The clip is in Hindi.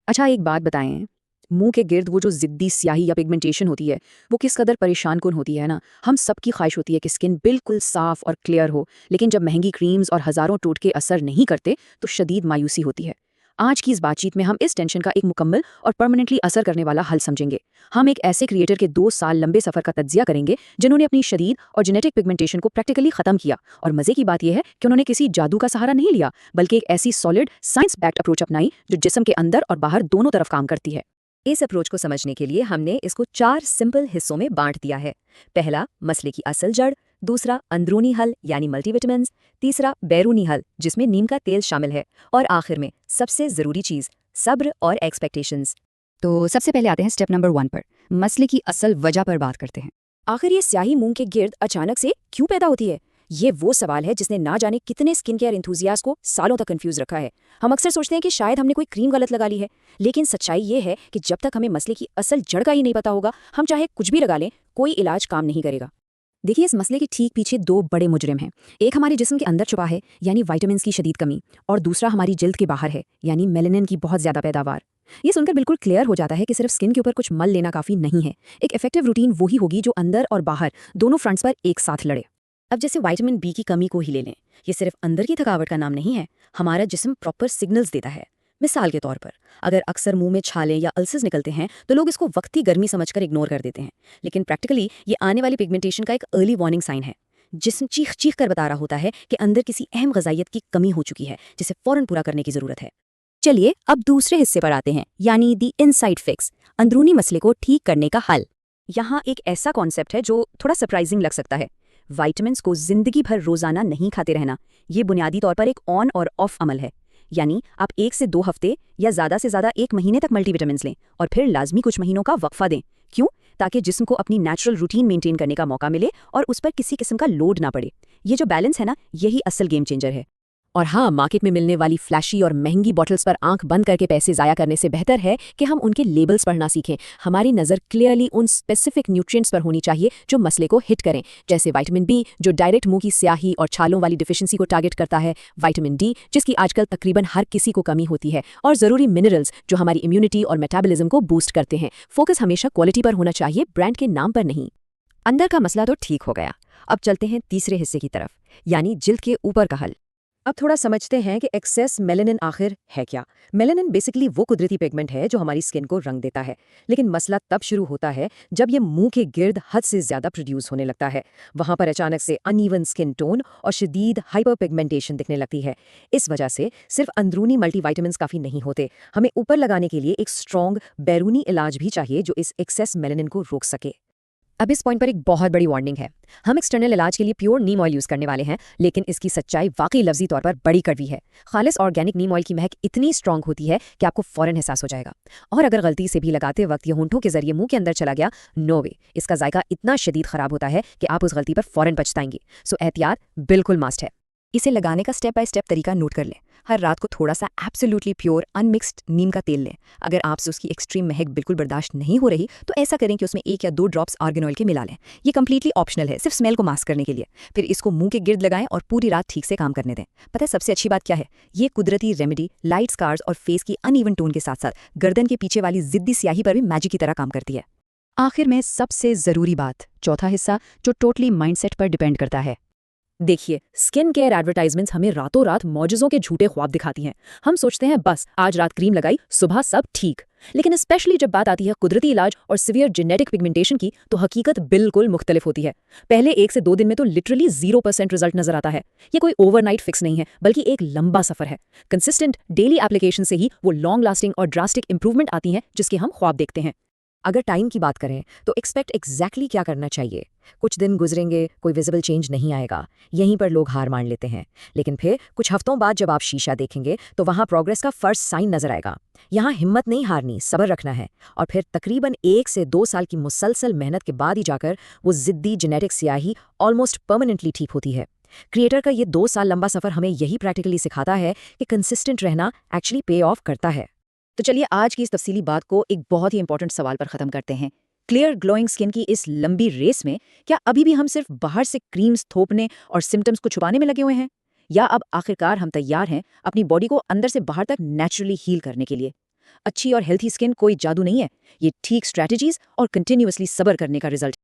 अच्छा, एक बात बताएं, मुंह के गिर्द वो जो जिद्दी स्याही या पिगमेंटेशन होती है, वो किस कदर परेशान कुन होती है ना। हम सबकी ख्वाहिश होती है कि स्किन बिल्कुल साफ और क्लियर हो, लेकिन जब महंगी क्रीम्स और हज़ारों टोटके असर नहीं करते तो शदीद मायूसी होती है। आज की इस बातचीत में हम इस टेंशन का एक मुकम्मल और परमानेंटली असर करने वाला हल समझेंगे। हम एक ऐसे क्रिएटर के 2 साल लंबे सफर का तज्जिया करेंगे जिन्होंने अपनी शदीद और जेनेटिक पिगमेंटेशन को प्रैक्टिकली खत्म किया। और मजे की बात यह है कि उन्होंने किसी जादू का सहारा नहीं लिया, बल्कि एक ऐसी सॉलिड साइंस बैक्ड अप्रोच अपनाई जो जिस्म के अंदर और बाहर दोनों तरफ काम करती है। इस अप्रोच को समझने के लिए हमने इसको 4 सिंपल हिस्सों में बांट दिया है। पहला, मसले की असल जड़। दूसरा, अंदरूनी हल यानी मल्टीविटामिन्स। तीसरा, बैरूनी हल जिसमें नीम का तेल शामिल है। और आखिर में सबसे ज़रूरी चीज़, सब्र और एक्सपेक्टेशंस। तो सबसे पहले आते हैं स्टेप नंबर 1 पर। मसले की असल वजह पर बात करते हैं। आखिर ये स्याही मुंह के गिर्द अचानक से क्यों पैदा होती है? ये वो सवाल है जिसने ना जाने कितने स्किन केयर इंथुजियास्ट को सालों तक कंफ्यूज रखा है। हम अक्सर सोचते हैं कि शायद हमने कोई क्रीम गलत लगा ली है, लेकिन सच्चाई ये है कि जब तक हमें मसले की असल जड़ का ही नहीं पता होगा, हम चाहे कुछ भी लगा लें, कोई इलाज काम नहीं करेगा। देखिए, इस मसले के ठीक पीछे 2 बड़े मुजरिम हैं। एक हमारे जिस्म के अंदर छुपा है, यानी विटामिन की शदीद कमी, और दूसरा हमारी जिल्द के बाहर है, यानी मेलानिन की बहुत ज्यादा पैदावार। ये सुनकर बिल्कुल क्लियर हो जाता है कि सिर्फ स्किन के ऊपर कुछ मल लेना काफी नहीं है। एक इफेक्टिव रूटीन वही होगी जो अंदर और बाहर दोनों फ्रंट्स पर एक साथ लड़े। अब जैसे विटामिन बी की कमी को ही ले लें, ये सिर्फ अंदर की थकावट का नाम नहीं है, हमारा जिस्म प्रॉपर सिग्नल्स देता है। मिसाल के तौर पर, अगर अक्सर मुंह में छाले या अल्सर्स निकलते हैं तो लोग इसको वक्ती गर्मी समझकर इग्नोर कर देते हैं, लेकिन प्रैक्टिकली ये आने वाली पिगमेंटेशन का एक अर्ली वार्निंग साइन है। जिस्म चीख चीख कर बता रहा होता है कि अंदर किसी अहम ग़िज़ाइयत की कमी हो चुकी है, जिसे फौरन पूरा करने की ज़रूरत है। चलिए अब दूसरे हिस्से पर आते हैं, यानी दी इनसाइड फिक्स, अंदरूनी मसले को ठीक करने का हल। यहाँ एक ऐसा कॉन्सेप्ट है जो थोड़ा सरप्राइजिंग लग सकता है। विटामिन्स को जिंदगी भर रोजाना नहीं खाते रहना, ये बुनियादी तौर पर एक ऑन और ऑफ अमल है। यानी आप 1 से 2 हफ्ते या ज़्यादा से ज़्यादा 1 महीने तक मल्टीविटामिन्स लें और फिर लाजमी कुछ महीनों का वक्फा दें। क्यों? ताकि जिस्म को अपनी नेचुरल रूटीन मेंटेन करने का मौका मिले और उस पर किसी किस्म का लोड ना पड़े। ये जो बैलेंस है ना, यही असल गेम चेंजर है। और हाँ, मार्केट में मिलने वाली फ्लैशी और महंगी बॉटल्स पर आंख बंद करके पैसे ज़ाया करने से बेहतर है कि हम उनके लेबल्स पढ़ना सीखें। हमारी नज़र क्लियरली उन स्पेसिफिक न्यूट्रिएंट्स पर होनी चाहिए जो मसले को हिट करें, जैसे विटामिन बी जो डायरेक्ट मुंह की स्याही और छालों वाली डिफिशिएंसी को टारगेट करता है, विटामिन डी जिसकी आजकल तकरीबन हर किसी को कमी होती है, और ज़रूरी मिनरल्स जो हमारी इम्यूनिटी और मेटाबॉलिज्म को बूस्ट करते हैं। फोकस हमेशा क्वालिटी पर होना चाहिए, ब्रांड के नाम पर नहीं। अंदर का मसला तो ठीक हो गया, अब चलते हैं तीसरे हिस्से की तरफ, यानी जिल्द के ऊपर का हल। अब थोड़ा समझते हैं कि एक्सेस मेलानिन आखिर है क्या। मेलानिन बेसिकली वो कुदरती पिगमेंट है जो हमारी स्किन को रंग देता है, लेकिन मसला तब शुरू होता है जब ये मुंह के गिर्द हद से ज्यादा प्रोड्यूस होने लगता है। वहां पर अचानक से अनइवन स्किन टोन और शदीद हाइपर पिगमेंटेशन दिखने लगती है। इस वजह से सिर्फ अंदरूनी मल्टीविटामिन्स काफी नहीं होते, हमें ऊपर लगाने के लिए एक स्ट्रॉन्ग बैरूनी इलाज भी चाहिए जो इस एक्सेस मेलानिन को रोक सके। अब इस पॉइंट पर एक बहुत बड़ी वार्निंग है। हम एक्सटर्नल इलाज के लिए प्योर नीम ऑयल यूज़ करने वाले हैं, लेकिन इसकी सच्चाई वाकई लफ्जी तौर पर बड़ी कड़वी है। खालिस ऑर्गेनिक नीम ऑयल की महक इतनी स्ट्रांग होती है कि आपको फौरन एहसास हो जाएगा, और अगर गलती से भी लगाते वक्त ये होंठों के जरिए मुंह के अंदर चला गया, नो वे, इसका जायका इतना शदीद खराब होता है कि आप उस गलती पर फौरन पछताएंगे। सो एहतियात बिल्कुल मस्ट है। इसे लगाने का स्टेप बाय स्टेप तरीका नोट कर लें। हर रात को थोड़ा सा एब्सोल्युटली प्योर अनमिक्स्ड नीम का तेल लें। अगर आपसे उसकी एक्सट्रीम महक बिल्कुल बर्दाश्त नहीं हो रही तो ऐसा करें कि उसमें 1 या 2 ड्रॉप्स आर्गन ऑयल के मिला लें। ये कंप्लीटली ऑप्शनल है, सिर्फ स्मेल को मास्क करने के लिए। फिर इसको मुंह के गिर्द लगाएं और पूरी रात ठीक से काम करने दें। पता है सबसे अच्छी बात क्या है? ये कुदरती रेमेडी लाइट स्कार्स और फेस की अनइवन टोन के साथ साथ गर्दन के पीछे वाली जिद्दी स्याही पर भी मैजिक की तरह काम करती है। आखिर में सबसे ज़रूरी बात, चौथा हिस्सा जो टोटली माइंडसेट पर डिपेंड करता है। देखिए, स्किन केयर एडवर्टाइजमेंट्स हमें रातों रात मौजज़ों के झूठे ख्वाब दिखाती हैं। हम सोचते हैं बस आज रात क्रीम लगाई, सुबह सब ठीक। लेकिन स्पेशली जब बात आती है कुदरती इलाज और सिवियर जेनेटिक पिगमेंटेशन की, तो हकीकत बिल्कुल मुख्तलिफ होती है। पहले 1 से 2 दिन में तो लिटरली 0% रिजल्ट नजर आता है। ये कोई ओवरनाइट फिक्स नहीं है, बल्कि एक लंबा सफर है। कंसिस्टेंट डेली एप्लीकेशन से ही वो लॉन्ग लास्टिंग और ड्रास्टिक इंप्रूवमेंट आती हैं जिसके हम ख्वाब देखते हैं। अगर टाइम की बात करें तो एक्सपेक्ट एग्जैक्टली क्या करना चाहिए। कुछ दिन गुजरेंगे, कोई विजिबल चेंज नहीं आएगा, यहीं पर लोग हार मान लेते हैं। लेकिन फिर कुछ हफ्तों बाद जब आप शीशा देखेंगे तो वहाँ प्रोग्रेस का फर्स्ट साइन नजर आएगा। यहाँ हिम्मत नहीं हारनी, सब्र रखना है, और फिर तकरीबन 1 से 2 साल की मुसलसल मेहनत के बाद ही जाकर वो जिद्दी जेनेटिक स्याही ऑलमोस्ट परमानेंटली ठीक होती है। क्रिएटर का ये 2 साल लंबा सफर हमें यही प्रैक्टिकली सिखाता है कि कंसिस्टेंट रहना एक्चुअली पे ऑफ करता है। तो चलिए आज की इस तफसीली बात को एक बहुत ही इंपॉर्टेंट सवाल पर ख़त्म करते हैं। क्लियर ग्लोइंग स्किन की इस लंबी रेस में क्या अभी भी हम सिर्फ बाहर से क्रीम्स थोपने और सिम्टम्स को छुपाने में लगे हुए हैं, या अब आखिरकार हम तैयार हैं अपनी बॉडी को अंदर से बाहर तक नेचुरली हील करने के लिए? अच्छी और हेल्थी स्किन कोई जादू नहीं है, ये ठीक स्ट्रैटेजीज और कंटिन्यूअसली सब्र करने का रिजल्ट